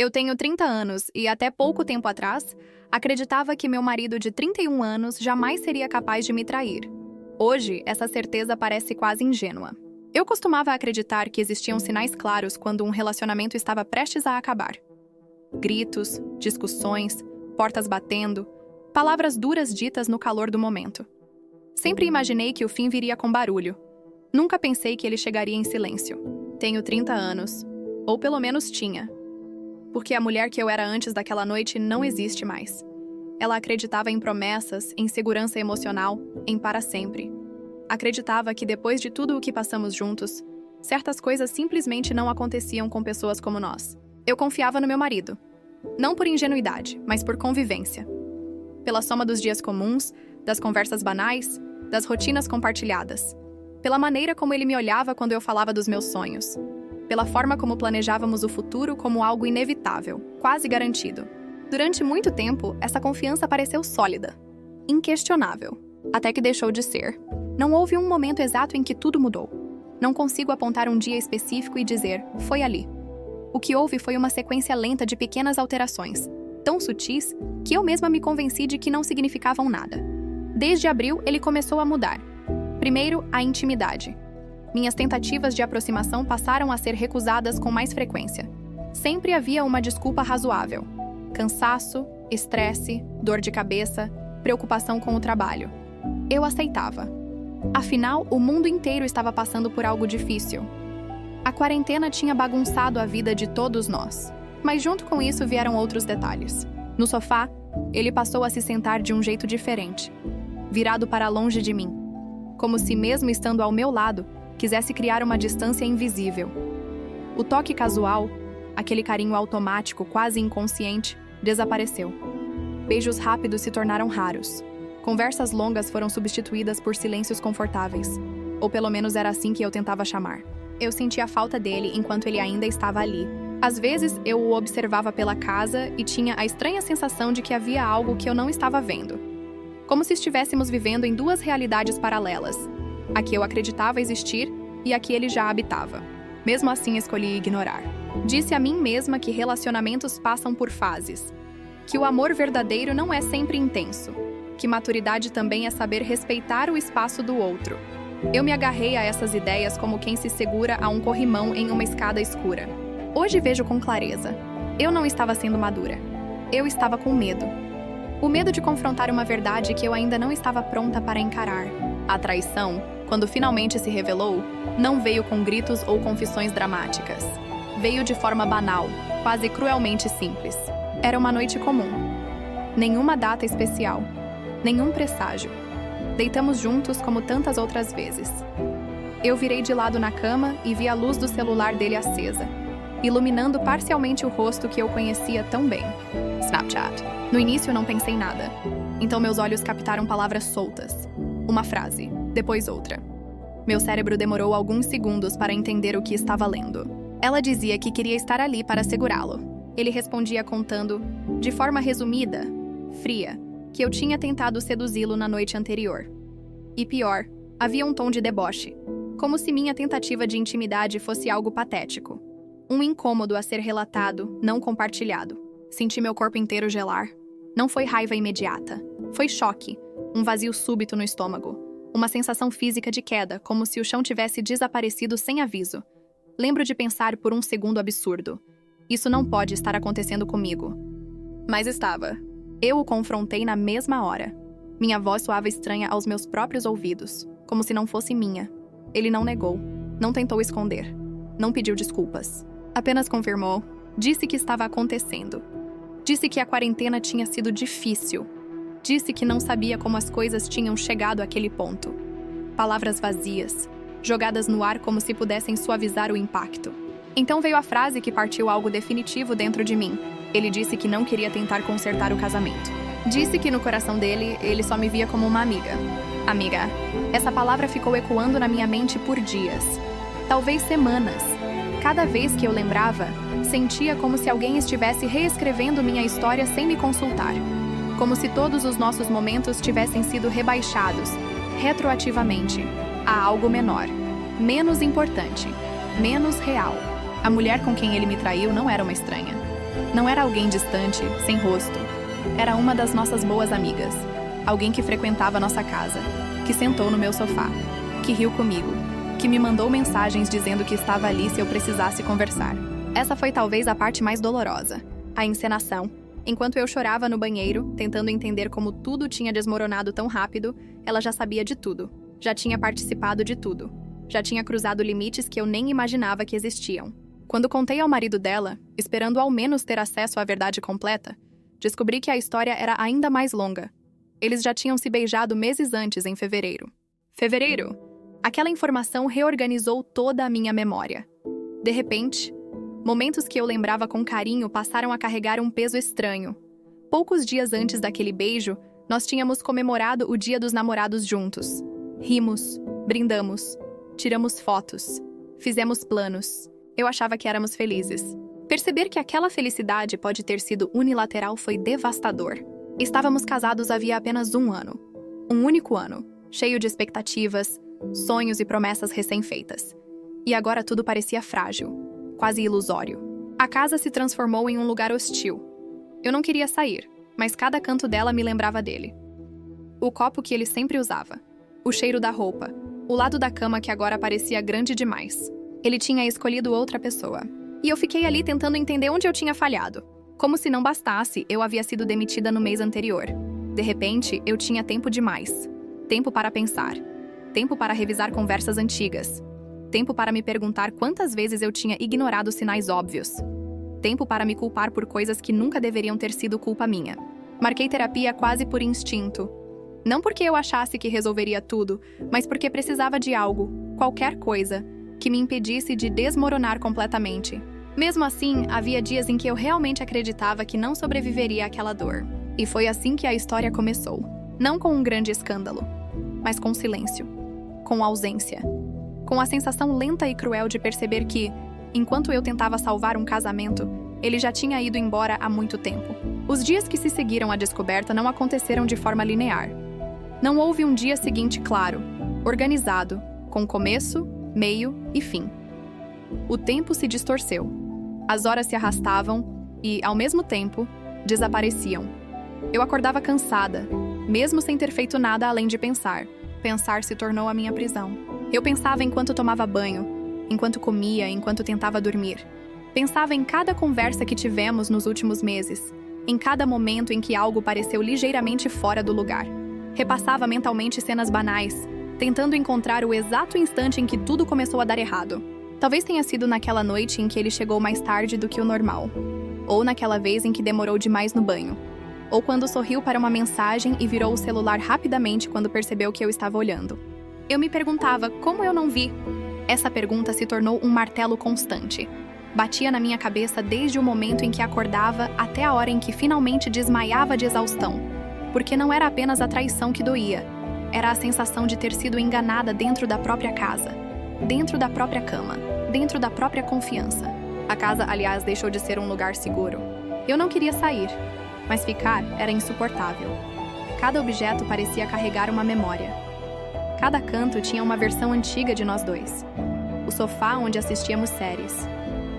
Eu tenho 30 anos e, até pouco tempo atrás, acreditava que meu marido de 31 anos jamais seria capaz de me trair. Hoje, essa certeza parece quase ingênua. Eu costumava acreditar que existiam sinais claros quando um relacionamento estava prestes a acabar. Gritos, discussões, portas batendo, palavras duras ditas no calor do momento. Sempre imaginei que o fim viria com barulho. Nunca pensei que ele chegaria em silêncio. Tenho 30 anos, ou pelo menos tinha. Porque a mulher que eu era antes daquela noite não existe mais. Ela acreditava em promessas, em segurança emocional, em para sempre. Acreditava que depois de tudo o que passamos juntos, certas coisas simplesmente não aconteciam com pessoas como nós. Eu confiava no meu marido. Não por ingenuidade, mas por convivência. Pela soma dos dias comuns, das conversas banais, das rotinas compartilhadas. Pela maneira como ele me olhava quando eu falava dos meus sonhos. Pela forma como planejávamos o futuro como algo inevitável, quase garantido. Durante muito tempo, essa confiança pareceu sólida, inquestionável, até que deixou de ser. Não houve um momento exato em que tudo mudou. Não consigo apontar um dia específico e dizer, foi ali. O que houve foi uma sequência lenta de pequenas alterações, tão sutis que eu mesma me convenci de que não significavam nada. Desde abril, ele começou a mudar. Primeiro, a intimidade. Minhas tentativas de aproximação passaram a ser recusadas com mais frequência. Sempre havia uma desculpa razoável. Cansaço, estresse, dor de cabeça, preocupação com o trabalho. Eu aceitava. Afinal, o mundo inteiro estava passando por algo difícil. A quarentena tinha bagunçado a vida de todos nós. Mas junto com isso vieram outros detalhes. No sofá, ele passou a se sentar de um jeito diferente, virado para longe de mim. Como se, mesmo estando ao meu lado, quisesse criar uma distância invisível. O toque casual, aquele carinho automático, quase inconsciente, desapareceu. Beijos rápidos se tornaram raros. Conversas longas foram substituídas por silêncios confortáveis. Ou pelo menos era assim que eu tentava chamar. Eu sentia a falta dele enquanto ele ainda estava ali. Às vezes, eu o observava pela casa e tinha a estranha sensação de que havia algo que eu não estava vendo. Como se estivéssemos vivendo em duas realidades paralelas. A que eu acreditava existir e a que ele já habitava. Mesmo assim, escolhi ignorar. Disse a mim mesma que relacionamentos passam por fases. Que o amor verdadeiro não é sempre intenso. Que maturidade também é saber respeitar o espaço do outro. Eu me agarrei a essas ideias como quem se segura a um corrimão em uma escada escura. Hoje vejo com clareza. Eu não estava sendo madura. Eu estava com medo. O medo de confrontar uma verdade que eu ainda não estava pronta para encarar. A traição, quando finalmente se revelou, não veio com gritos ou confissões dramáticas. Veio de forma banal, quase cruelmente simples. Era uma noite comum. Nenhuma data especial. Nenhum presságio. Deitamos juntos como tantas outras vezes. Eu virei de lado na cama e vi a luz do celular dele acesa, iluminando parcialmente o rosto que eu conhecia tão bem. Snapchat. No início não pensei nada. Então meus olhos captaram palavras soltas. Uma frase, depois outra. Meu cérebro demorou alguns segundos para entender o que estava lendo. Ela dizia que queria estar ali para segurá-lo. Ele respondia contando, de forma resumida, fria, que eu tinha tentado seduzi-lo na noite anterior. E pior, havia um tom de deboche, como se minha tentativa de intimidade fosse algo patético. Um incômodo a ser relatado, não compartilhado. Senti meu corpo inteiro gelar. Não foi raiva imediata. Foi choque, um vazio súbito no estômago. Uma sensação física de queda, como se o chão tivesse desaparecido sem aviso. Lembro de pensar por um segundo absurdo. Isso não pode estar acontecendo comigo. Mas estava. Eu o confrontei na mesma hora. Minha voz soava estranha aos meus próprios ouvidos, como se não fosse minha. Ele não negou, não tentou esconder, não pediu desculpas. Apenas confirmou, disse que estava acontecendo. Disse que a quarentena tinha sido difícil. Disse que não sabia como as coisas tinham chegado àquele ponto. Palavras vazias, jogadas no ar como se pudessem suavizar o impacto. Então veio a frase que partiu algo definitivo dentro de mim. Ele disse que não queria tentar consertar o casamento. Disse que no coração dele, ele só me via como uma amiga. Amiga. Essa palavra ficou ecoando na minha mente por dias. Talvez semanas. Cada vez que eu lembrava, sentia como se alguém estivesse reescrevendo minha história sem me consultar. Como se todos os nossos momentos tivessem sido rebaixados, retroativamente, a algo menor, menos importante, menos real. A mulher com quem ele me traiu não era uma estranha. Não era alguém distante, sem rosto. Era uma das nossas boas amigas. Alguém que frequentava nossa casa, que sentou no meu sofá, que riu comigo, que me mandou mensagens dizendo que estava ali se eu precisasse conversar. Essa foi talvez a parte mais dolorosa. A encenação. Enquanto eu chorava no banheiro, tentando entender como tudo tinha desmoronado tão rápido, ela já sabia de tudo. Já tinha participado de tudo. Já tinha cruzado limites que eu nem imaginava que existiam. Quando contei ao marido dela, esperando ao menos ter acesso à verdade completa, descobri que a história era ainda mais longa. Eles já tinham se beijado meses antes, em fevereiro. Fevereiro! Aquela informação reorganizou toda a minha memória. De repente, momentos que eu lembrava com carinho passaram a carregar um peso estranho. Poucos dias antes daquele beijo, nós tínhamos comemorado o Dia dos Namorados juntos. Rimos, brindamos, tiramos fotos, fizemos planos. Eu achava que éramos felizes. Perceber que aquela felicidade pode ter sido unilateral foi devastador. Estávamos casados havia apenas um ano. Um único ano, cheio de expectativas, sonhos e promessas recém-feitas. E agora tudo parecia frágil, quase ilusório. A casa se transformou em um lugar hostil. Eu não queria sair, mas cada canto dela me lembrava dele. O copo que ele sempre usava, o cheiro da roupa, o lado da cama que agora parecia grande demais. Ele tinha escolhido outra pessoa. E eu fiquei ali tentando entender onde eu tinha falhado. Como se não bastasse, eu havia sido demitida no mês anterior. De repente, eu tinha tempo demais. Tempo para pensar. Tempo para revisar conversas antigas. Tempo para me perguntar quantas vezes eu tinha ignorado sinais óbvios. Tempo para me culpar por coisas que nunca deveriam ter sido culpa minha. Marquei terapia quase por instinto. Não porque eu achasse que resolveria tudo, mas porque precisava de algo, qualquer coisa, que me impedisse de desmoronar completamente. Mesmo assim, havia dias em que eu realmente acreditava que não sobreviveria àquela dor. E foi assim que a história começou. Não com um grande escândalo, mas com silêncio, com ausência, com a sensação lenta e cruel de perceber que, enquanto eu tentava salvar um casamento, ele já tinha ido embora há muito tempo. Os dias que se seguiram à descoberta não aconteceram de forma linear. Não houve um dia seguinte claro, organizado, com começo, meio e fim. O tempo se distorceu. As horas se arrastavam e, ao mesmo tempo, desapareciam. Eu acordava cansada, mesmo sem ter feito nada além de pensar. Pensar se tornou a minha prisão. Eu pensava enquanto tomava banho, enquanto comia, enquanto tentava dormir. Pensava em cada conversa que tivemos nos últimos meses, em cada momento em que algo pareceu ligeiramente fora do lugar. Repassava mentalmente cenas banais, tentando encontrar o exato instante em que tudo começou a dar errado. Talvez tenha sido naquela noite em que ele chegou mais tarde do que o normal. Ou naquela vez em que demorou demais no banho. Ou quando sorriu para uma mensagem e virou o celular rapidamente quando percebeu que eu estava olhando. Eu me perguntava como eu não vi. Essa pergunta se tornou um martelo constante. Batia na minha cabeça desde o momento em que acordava até a hora em que finalmente desmaiava de exaustão. Porque não era apenas a traição que doía. Era a sensação de ter sido enganada dentro da própria casa. Dentro da própria cama. Dentro da própria confiança. A casa, aliás, deixou de ser um lugar seguro. Eu não queria sair, mas ficar era insuportável. Cada objeto parecia carregar uma memória. Cada canto tinha uma versão antiga de nós dois. O sofá onde assistíamos séries.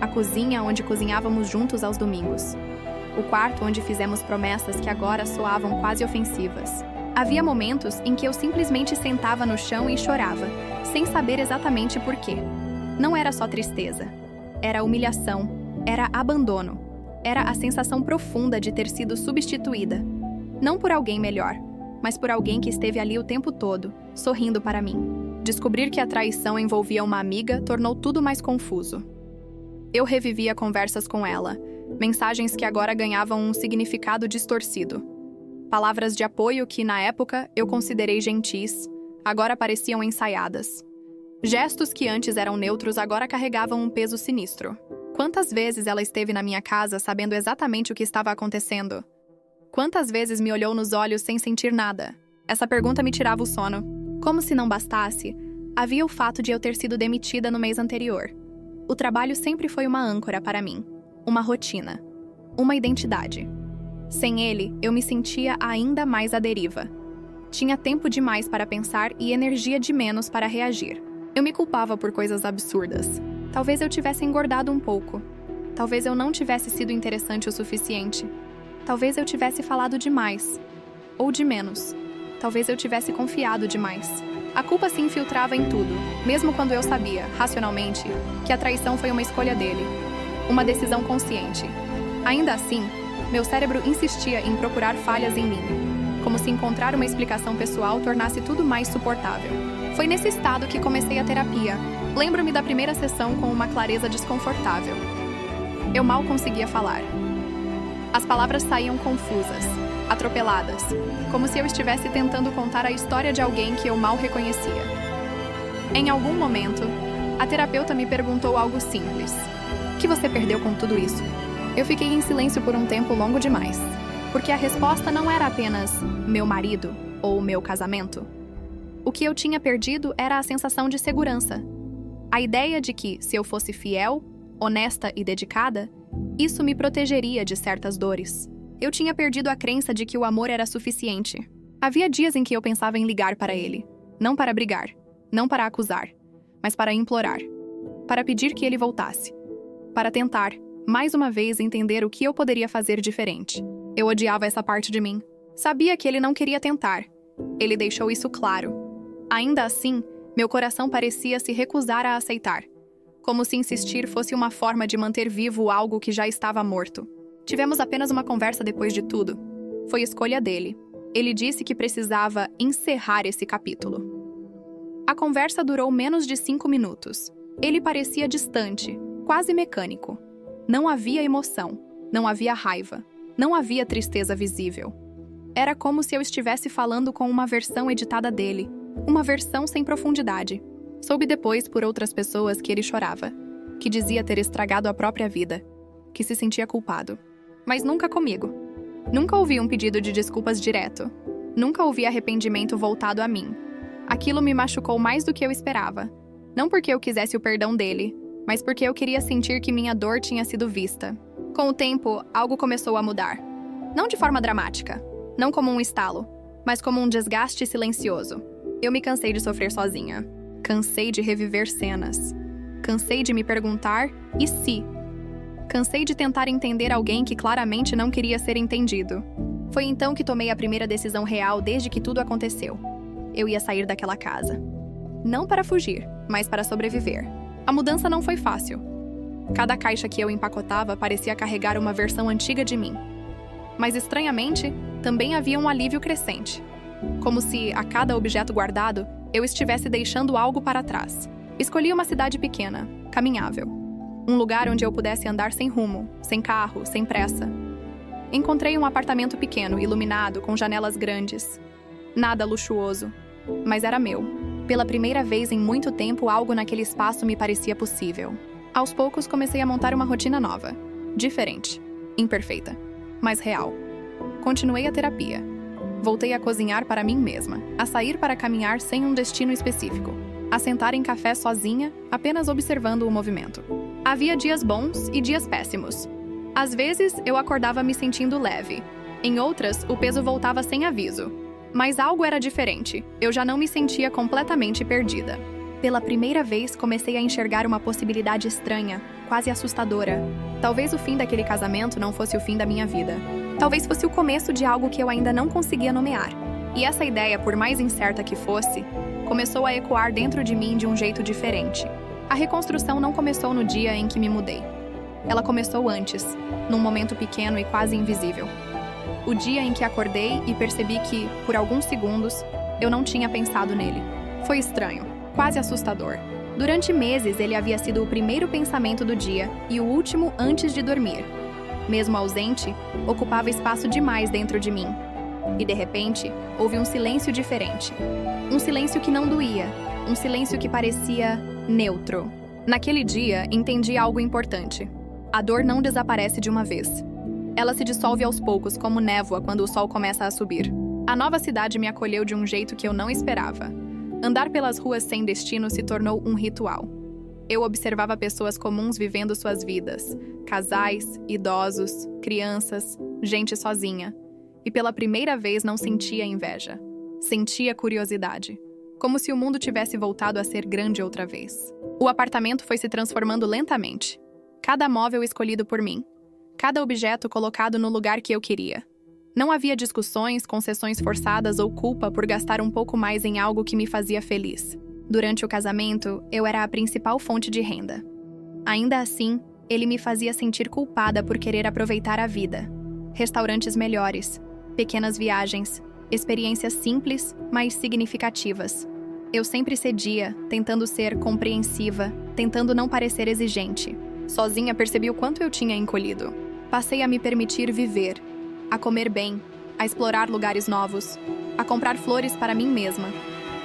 A cozinha onde cozinhávamos juntos aos domingos. O quarto onde fizemos promessas que agora soavam quase ofensivas. Havia momentos em que eu simplesmente sentava no chão e chorava, sem saber exatamente por quê. Não era só tristeza. Era humilhação. Era abandono. Era a sensação profunda de ter sido substituída. Não por alguém melhor, mas por alguém que esteve ali o tempo todo, sorrindo para mim. Descobrir que a traição envolvia uma amiga tornou tudo mais confuso. Eu revivia conversas com ela, mensagens que agora ganhavam um significado distorcido. Palavras de apoio que, na época, eu considerei gentis, agora pareciam ensaiadas. Gestos que antes eram neutros agora carregavam um peso sinistro. Quantas vezes ela esteve na minha casa sabendo exatamente o que estava acontecendo? Quantas vezes me olhou nos olhos sem sentir nada? Essa pergunta me tirava o sono. Como se não bastasse, havia o fato de eu ter sido demitida no mês anterior. O trabalho sempre foi uma âncora para mim, uma rotina, uma identidade. Sem ele, eu me sentia ainda mais à deriva. Tinha tempo demais para pensar e energia de menos para reagir. Eu me culpava por coisas absurdas. Talvez eu tivesse engordado um pouco. Talvez eu não tivesse sido interessante o suficiente. Talvez eu tivesse falado demais. Ou de menos. Talvez eu tivesse confiado demais. A culpa se infiltrava em tudo, mesmo quando eu sabia, racionalmente, que a traição foi uma escolha dele. Uma decisão consciente. Ainda assim, meu cérebro insistia em procurar falhas em mim, como se encontrar uma explicação pessoal tornasse tudo mais suportável. Foi nesse estado que comecei a terapia. Lembro-me da primeira sessão com uma clareza desconfortável. Eu mal conseguia falar. As palavras saíam confusas, atropeladas, como se eu estivesse tentando contar a história de alguém que eu mal reconhecia. Em algum momento, a terapeuta me perguntou algo simples. O que você perdeu com tudo isso? Eu fiquei em silêncio por um tempo longo demais, porque a resposta não era apenas meu marido ou meu casamento. O que eu tinha perdido era a sensação de segurança. A ideia de que, se eu fosse fiel, honesta e dedicada, isso me protegeria de certas dores. Eu tinha perdido a crença de que o amor era suficiente. Havia dias em que eu pensava em ligar para ele, não para brigar, não para acusar, mas para implorar, para pedir que ele voltasse, para tentar, mais uma vez, entender o que eu poderia fazer diferente. Eu odiava essa parte de mim. Sabia que ele não queria tentar. Ele deixou isso claro. Ainda assim, meu coração parecia se recusar a aceitar, como se insistir fosse uma forma de manter vivo algo que já estava morto. Tivemos apenas uma conversa depois de tudo. Foi escolha dele. Ele disse que precisava encerrar esse capítulo. A conversa durou menos de 5 minutos. Ele parecia distante, quase mecânico. Não havia emoção, não havia raiva, não havia tristeza visível. Era como se eu estivesse falando com uma versão editada dele, uma versão sem profundidade. Soube depois por outras pessoas que ele chorava, que dizia ter estragado a própria vida, que se sentia culpado. Mas nunca comigo. Nunca ouvi um pedido de desculpas direto. Nunca ouvi arrependimento voltado a mim. Aquilo me machucou mais do que eu esperava. Não porque eu quisesse o perdão dele, mas porque eu queria sentir que minha dor tinha sido vista. Com o tempo, algo começou a mudar. Não de forma dramática, não como um estalo, mas como um desgaste silencioso. Eu me cansei de sofrer sozinha. Cansei de reviver cenas. Cansei de me perguntar, e se? Cansei de tentar entender alguém que claramente não queria ser entendido. Foi então que tomei a primeira decisão real desde que tudo aconteceu. Eu ia sair daquela casa. Não para fugir, mas para sobreviver. A mudança não foi fácil. Cada caixa que eu empacotava parecia carregar uma versão antiga de mim. Mas, estranhamente, também havia um alívio crescente. Como se, a cada objeto guardado, eu estivesse deixando algo para trás. Escolhi uma cidade pequena, caminhável. Um lugar onde eu pudesse andar sem rumo, sem carro, sem pressa. Encontrei um apartamento pequeno, iluminado, com janelas grandes. Nada luxuoso, mas era meu. Pela primeira vez em muito tempo, algo naquele espaço me parecia possível. Aos poucos, comecei a montar uma rotina nova. Diferente. Imperfeita. Mas real. Continuei a terapia. Voltei a cozinhar para mim mesma. A sair para caminhar sem um destino específico. A sentar em café sozinha, apenas observando o movimento. Havia dias bons e dias péssimos. Às vezes, eu acordava me sentindo leve. Em outras, o peso voltava sem aviso. Mas algo era diferente. Eu já não me sentia completamente perdida. Pela primeira vez, comecei a enxergar uma possibilidade estranha, quase assustadora. Talvez o fim daquele casamento não fosse o fim da minha vida. Talvez fosse o começo de algo que eu ainda não conseguia nomear. E essa ideia, por mais incerta que fosse, começou a ecoar dentro de mim de um jeito diferente. A reconstrução não começou no dia em que me mudei. Ela começou antes, num momento pequeno e quase invisível. O dia em que acordei e percebi que, por alguns segundos, eu não tinha pensado nele. Foi estranho, quase assustador. Durante meses, ele havia sido o primeiro pensamento do dia e o último antes de dormir. Mesmo ausente, ocupava espaço demais dentro de mim. E, de repente, houve um silêncio diferente. Um silêncio que não doía, um silêncio que parecia neutro. Naquele dia, entendi algo importante. A dor não desaparece de uma vez. Ela se dissolve aos poucos, como névoa quando o sol começa a subir. A nova cidade me acolheu de um jeito que eu não esperava. Andar pelas ruas sem destino se tornou um ritual. Eu observava pessoas comuns vivendo suas vidas. Casais, idosos, crianças, gente sozinha. E pela primeira vez não sentia inveja. Sentia curiosidade. Como se o mundo tivesse voltado a ser grande outra vez. O apartamento foi se transformando lentamente. Cada móvel escolhido por mim. Cada objeto colocado no lugar que eu queria. Não havia discussões, concessões forçadas ou culpa por gastar um pouco mais em algo que me fazia feliz. Durante o casamento, eu era a principal fonte de renda. Ainda assim, ele me fazia sentir culpada por querer aproveitar a vida. Restaurantes melhores, pequenas viagens, experiências simples, mas significativas. Eu sempre cedia, tentando ser compreensiva, tentando não parecer exigente. Sozinha percebi o quanto eu tinha encolhido. Passei a me permitir viver, a comer bem, a explorar lugares novos, a comprar flores para mim mesma.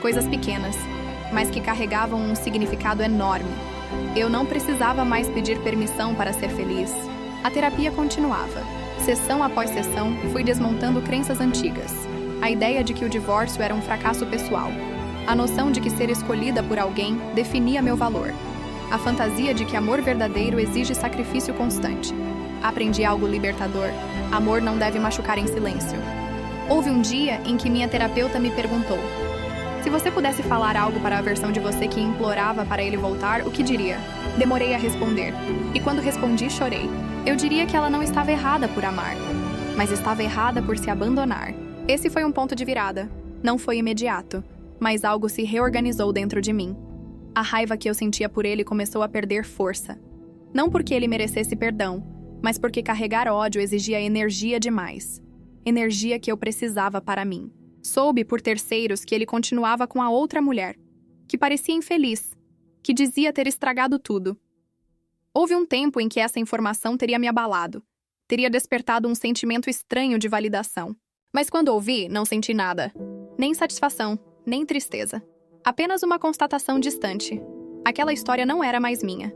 Coisas pequenas, mas que carregavam um significado enorme. Eu não precisava mais pedir permissão para ser feliz. A terapia continuava. Sessão após sessão, fui desmontando crenças antigas. A ideia de que o divórcio era um fracasso pessoal. A noção de que ser escolhida por alguém definia meu valor. A fantasia de que amor verdadeiro exige sacrifício constante. Aprendi algo libertador. Amor não deve machucar em silêncio. Houve um dia em que minha terapeuta me perguntou: se você pudesse falar algo para a versão de você que implorava para ele voltar, o que diria? Demorei a responder. E quando respondi, chorei. Eu diria que ela não estava errada por amar, mas estava errada por se abandonar. Esse foi um ponto de virada. Não foi imediato, mas algo se reorganizou dentro de mim. A raiva que eu sentia por ele começou a perder força. Não porque ele merecesse perdão, mas porque carregar ódio exigia energia demais. Energia que eu precisava para mim. Soube por terceiros que ele continuava com a outra mulher, que parecia infeliz, que dizia ter estragado tudo. Houve um tempo em que essa informação teria me abalado, teria despertado um sentimento estranho de validação. Mas quando ouvi, não senti nada. Nem satisfação, nem tristeza. Apenas uma constatação distante. Aquela história não era mais minha.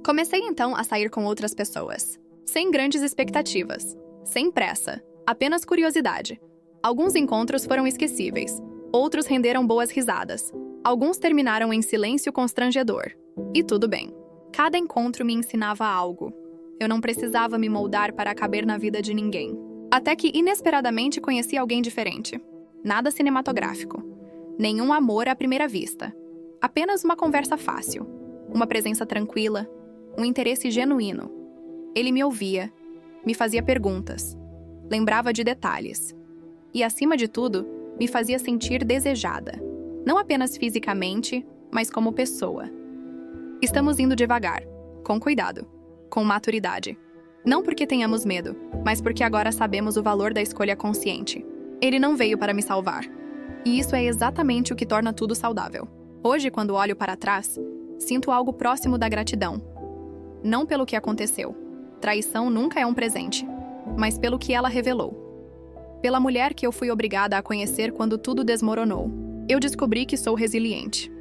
Comecei então a sair com outras pessoas. Sem grandes expectativas. Sem pressa. Apenas curiosidade. Alguns encontros foram esquecíveis. Outros renderam boas risadas. Alguns terminaram em silêncio constrangedor. E tudo bem. Cada encontro me ensinava algo. Eu não precisava me moldar para caber na vida de ninguém. Até que, inesperadamente, conheci alguém diferente. Nada cinematográfico. Nenhum amor à primeira vista. Apenas uma conversa fácil. Uma presença tranquila. Um interesse genuíno. Ele me ouvia. Me fazia perguntas. Lembrava de detalhes. E, acima de tudo, me fazia sentir desejada. Não apenas fisicamente, mas como pessoa. Estamos indo devagar, com cuidado, com maturidade. Não porque tenhamos medo, mas porque agora sabemos o valor da escolha consciente. Ele não veio para me salvar. E isso é exatamente o que torna tudo saudável. Hoje, quando olho para trás, sinto algo próximo da gratidão. Não pelo que aconteceu. Traição nunca é um presente, mas pelo que ela revelou. Pela mulher que eu fui obrigada a conhecer quando tudo desmoronou. Eu descobri que sou resiliente,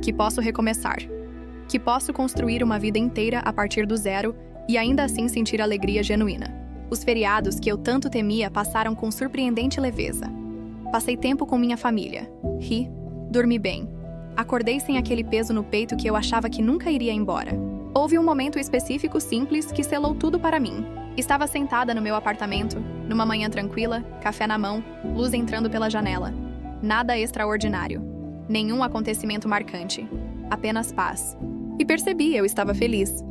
que posso recomeçar, que posso construir uma vida inteira a partir do zero e ainda assim sentir alegria genuína. Os feriados que eu tanto temia passaram com surpreendente leveza. Passei tempo com minha família. Ri, dormi bem. Acordei sem aquele peso no peito que eu achava que nunca iria embora. Houve um momento específico simples que selou tudo para mim. Estava sentada no meu apartamento, numa manhã tranquila, café na mão, luz entrando pela janela. Nada extraordinário. Nenhum acontecimento marcante. Apenas paz. E percebi, eu estava feliz.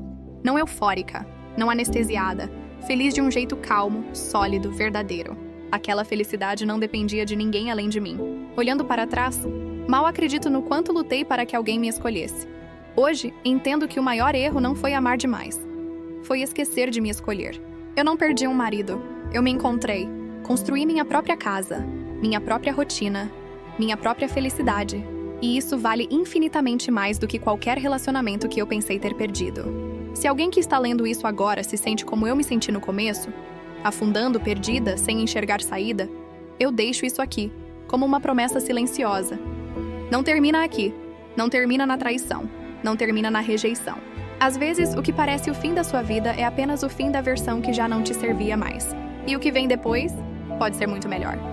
Não eufórica, não anestesiada. Feliz de um jeito calmo, sólido, verdadeiro. Aquela felicidade não dependia de ninguém além de mim. Olhando para trás, mal acredito no quanto lutei para que alguém me escolhesse. Hoje, entendo que o maior erro não foi amar demais. Foi esquecer de me escolher. Eu não perdi um marido. Eu me encontrei. Construí minha própria casa, minha própria rotina, minha própria felicidade. E isso vale infinitamente mais do que qualquer relacionamento que eu pensei ter perdido. Se alguém que está lendo isso agora se sente como eu me senti no começo, afundando, perdida, sem enxergar saída, eu deixo isso aqui, como uma promessa silenciosa. Não termina aqui. Não termina na traição. Não termina na rejeição. Às vezes, o que parece o fim da sua vida é apenas o fim da versão que já não te servia mais. E o que vem depois pode ser muito melhor.